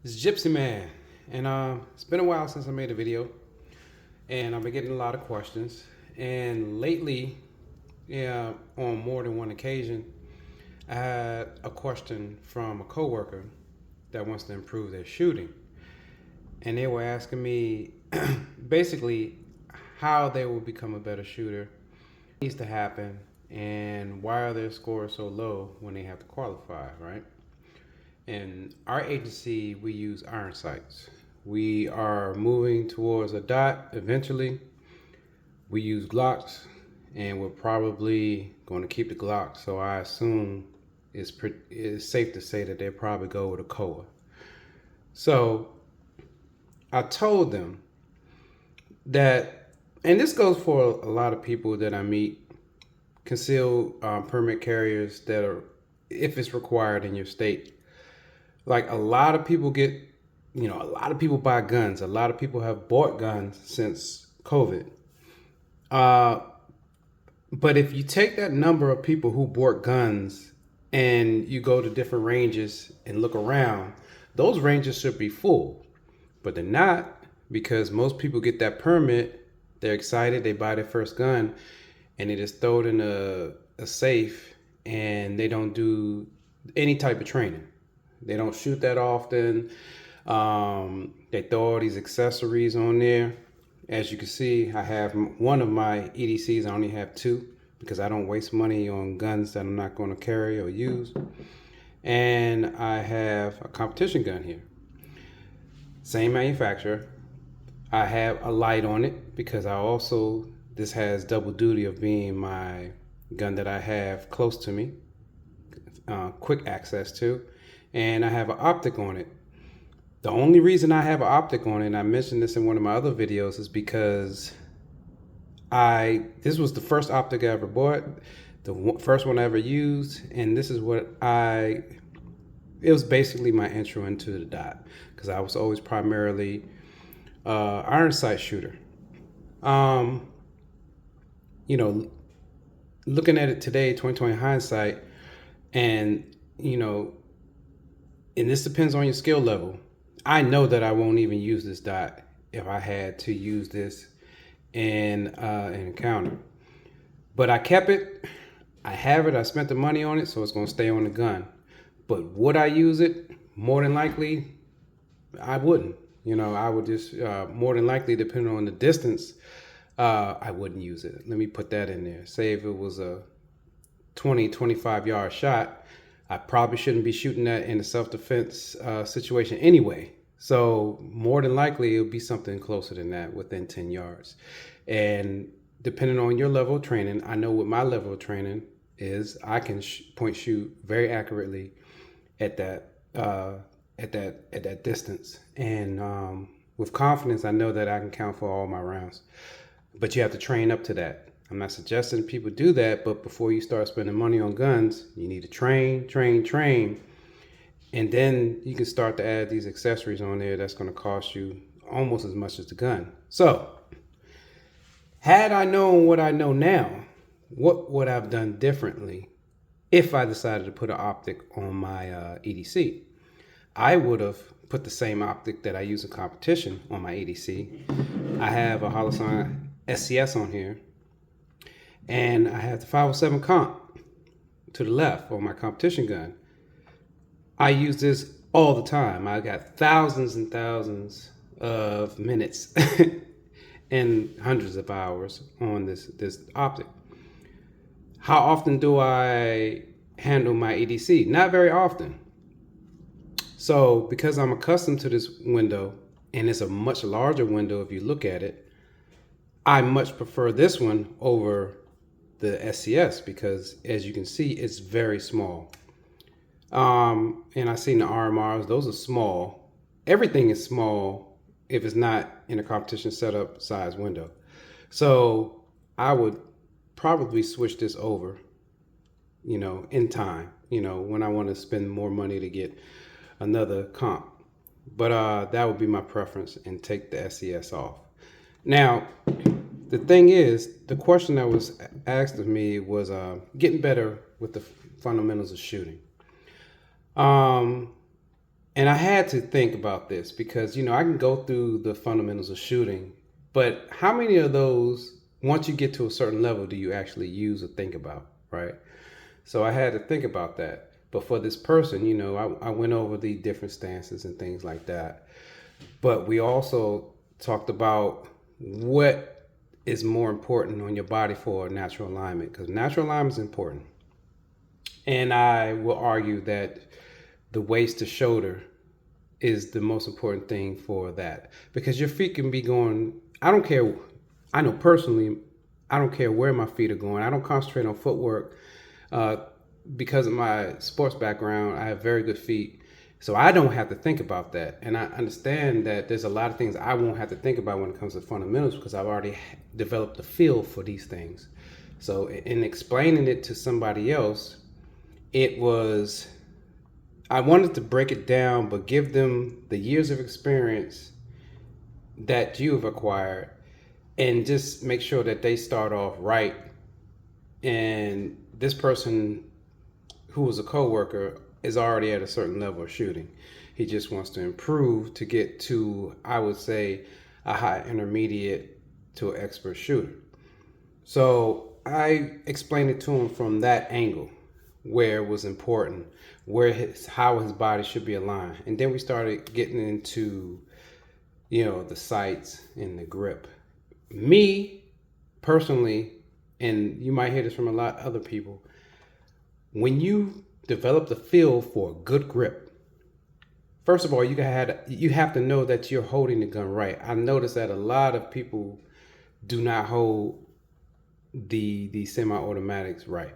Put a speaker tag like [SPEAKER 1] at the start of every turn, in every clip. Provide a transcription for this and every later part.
[SPEAKER 1] It's Gypsy Man, and it's been a while since I made a video, and I've been getting a lot of questions. And lately, yeah, on more than one occasion, I had a question from a coworker that wants to improve their shooting, and they were asking me basically how they will become a better shooter, what needs to happen, and why are their scores so low when they have to qualify, right? In our agency, we use iron sights. We are moving towards a dot eventually. We use Glocks, and we're probably going to keep the Glock. So I assume it's safe to say that they'll probably go with a Koa. So I told them that, and this goes for a lot of people that I meet, concealed permit carriers that are, if it's required in your state. Like a lot of people get, a lot of people buy guns. A lot of people have bought guns since COVID. Uh, but if you take that number of people who bought guns and you go to different ranges and look around, those ranges should be full. But they're not, because most people get that permit, they're excited, they buy their first gun, and they just throw it in a safe, and they don't do any type of training. They don't shoot that often. They throw all these accessories on there. As you can see, I have one of my EDCs. I only have two because I don't waste money on guns that I'm not going to carry or use. And I have a competition gun here. Same manufacturer. I have a light on it because this has double duty of being my gun that I have close to me, quick access to, and I have an optic on it. The only reason I have an optic on it, and I mentioned this in one of my other videos, is because this was the first optic I ever bought, the first one I ever used, and this is it was basically my intro into the dot, because I was always primarily iron sight shooter. Um, you know, Looking at it today, 2020 hindsight, and and this depends on your skill level. I know that I won't even use this dot if I had to use this in an encounter. But I kept it. I have it. I spent the money on it, so it's going to stay on the gun. But would I use it? More than likely, I wouldn't. I would just, more than likely, depending on the distance, I wouldn't use it. Let me put that in there. Say if it was a 25 yard shot, I probably shouldn't be shooting that in a self-defense situation anyway. So more than likely, it'll be something closer than that, within 10 yards. And depending on your level of training, I know what my level of training is. I can point shoot very accurately at that distance, and with confidence, I know that I can count for all my rounds. But you have to train up to that. I'm not suggesting people do that, but before you start spending money on guns, you need to train, and then you can start to add these accessories on there that's going to cost you almost as much as the gun. So, had I known what I know now, what would I have done differently if I decided to put an optic on my EDC? I would have put the same optic that I use in competition on my EDC. I have a Holosun SCS on here, and I have the 507 comp to the left on my competition gun. I use this all the time. I got thousands and thousands of minutes and hundreds of hours on this optic. How often do I handle my EDC? Not very often. So because I'm accustomed to this window, and it's a much larger window if you look at it, I much prefer this one over the SCS because, as you can see, it's very small. And I've seen the RMRs; those are small. Everything is small if it's not in a competition setup size window. So I would probably switch this over, in time, when I want to spend more money to get another comp. But that would be my preference, and take the SCS off. Now, the thing is, the question that was asked of me was getting better with the fundamentals of shooting. Um, And I had to think about this because, I can go through the fundamentals of shooting, but how many of those, once you get to a certain level, do you actually use or think about, right? So I had to think about that. But for this person, I went over the different stances and things like that. But we also talked about what is more important on your body for natural alignment, because natural alignment is important. And I will argue that the waist to shoulder is the most important thing for that, because your feet can be going, I don't care. I know personally, I don't care where my feet are going. I don't concentrate on footwork. Because of my sports background, I have very good feet. So I don't have to think about that. And I understand that there's a lot of things I won't have to think about when it comes to fundamentals, because I've already developed a feel for these things. So in explaining it to somebody else, I wanted to break it down, but give them the years of experience that you've acquired and just make sure that they start off right. And this person who was a coworker is already at a certain level of shooting. He just wants to improve to get to, I would say, a high intermediate to an expert shooter. So I explained it to him from that angle, where it was important, how his body should be aligned. And then we started getting into, the sights and the grip. Me, personally, and you might hear this from a lot of other people, when you develop the feel for a good grip, first of all, you have to know that you're holding the gun right. I noticed that a lot of people do not hold the semi-automatics right.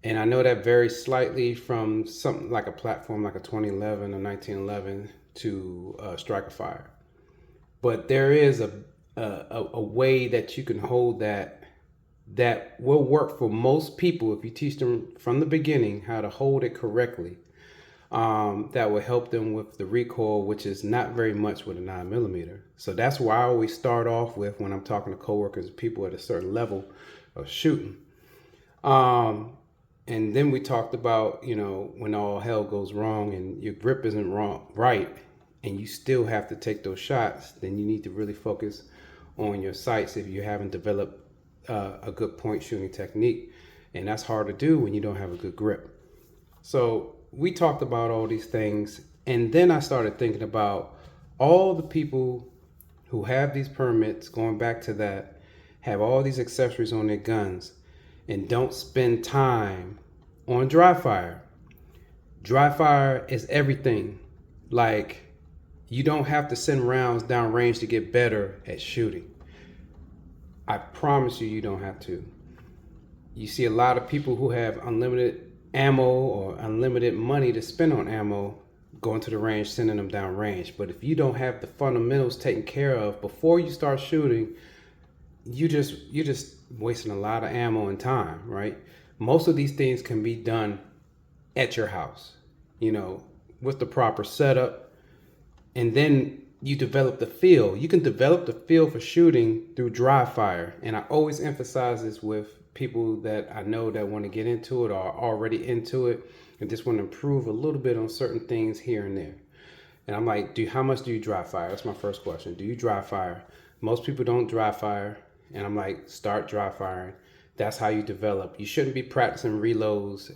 [SPEAKER 1] And I know that varies slightly from something like a platform like a 2011 or 1911 to Striker Fire. But there is a way that you can hold that will work for most people if you teach them from the beginning how to hold it correctly. That will help them with the recoil, which is not very much with a 9mm. So that's why I always start off with, when I'm talking to coworkers, people at a certain level of shooting. And then we talked about, when all hell goes wrong and your grip isn't right, and you still have to take those shots, then you need to really focus on your sights if you haven't developed a good point shooting technique. And that's hard to do when you don't have a good grip. So we talked about all these things, and then I started thinking about all the people who have these permits, going back to that, have all these accessories on their guns and don't spend time on dry fire. Dry fire is everything. Like, you don't have to send rounds down range to get better at shooting. I promise you, you don't have to. You see a lot of people who have unlimited ammo or unlimited money to spend on ammo going to the range, sending them down range. But if you don't have the fundamentals taken care of before you start shooting, you're just wasting a lot of ammo and time, right? Most of these things can be done at your house, with the proper setup. And then you develop the feel. You can develop the feel for shooting through dry fire. And I always emphasize this with people that I know that want to get into it or are already into it and just want to improve a little bit on certain things here and there. And I'm like, how much do you dry fire? That's my first question. Do you dry fire? Most people don't dry fire. And I'm like, start dry firing. That's how you develop. You shouldn't be practicing reloads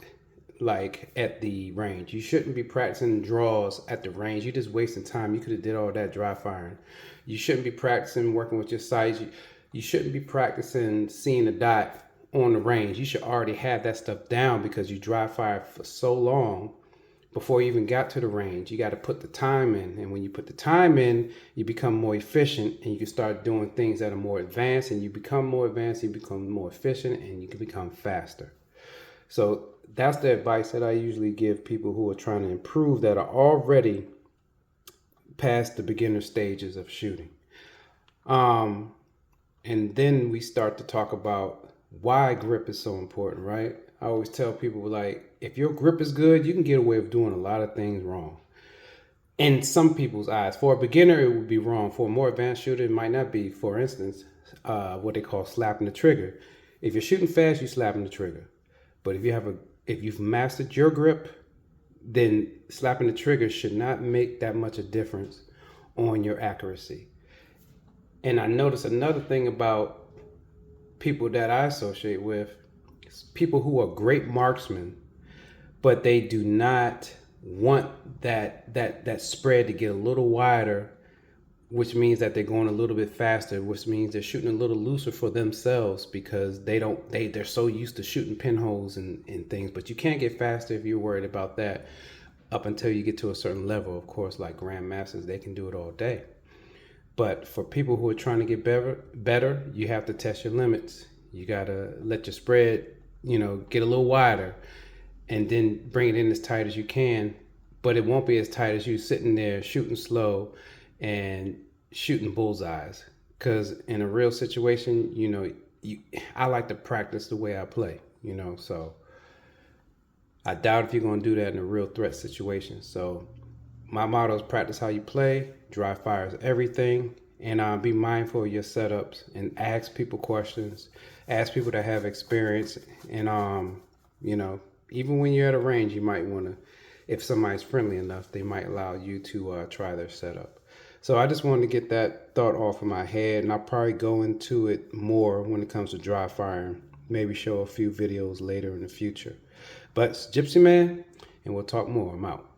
[SPEAKER 1] like at the range. You shouldn't be practicing draws at the range. You're just wasting time. You could have did all that dry firing. You shouldn't be practicing working with your sights. You shouldn't be practicing seeing the dot on the range. You should already have that stuff down because you dry fire for so long before you even got to the range. You got to put the time in. And when you put the time in, you become more efficient and you can start doing things that are more advanced, and you become more advanced, you become more efficient, and you can become faster. So that's the advice that I usually give people who are trying to improve, that are already past the beginner stages of shooting. And then we start to talk about why grip is so important, right? I always tell people, like, if your grip is good, you can get away with doing a lot of things wrong. In some people's eyes. For a beginner, it would be wrong. For a more advanced shooter, it might not be. For instance, what they call slapping the trigger. If you're shooting fast, you're slapping the trigger. But if you've mastered your grip, then slapping the trigger should not make that much a difference on your accuracy. And I noticed another thing about people that I associate with, people who are great marksmen, but they do not want that spread to get a little wider, which means that they're going a little bit faster, which means they're shooting a little looser for themselves because they're so used to shooting pinholes and things. But you can't get faster if you're worried about that up until you get to a certain level. Of course, like grandmasters, they can do it all day. But for people who are trying to get better, you have to test your limits. You gotta let your spread, get a little wider, and then bring it in as tight as you can. But it won't be as tight as you sitting there shooting slow and shooting bullseyes. Because in a real situation, I like to practice the way I play. So I doubt if you're gonna do that in a real threat situation. So my motto is practice how you play, dry fire is everything, and be mindful of your setups and ask people questions, ask people that have experience, and even when you're at a range, you might want to, if somebody's friendly enough, they might allow you to try their setup. So I just wanted to get that thought off of my head, and I'll probably go into it more when it comes to dry firing, maybe show a few videos later in the future. But it's Gypsy Man, and we'll talk more. I'm out.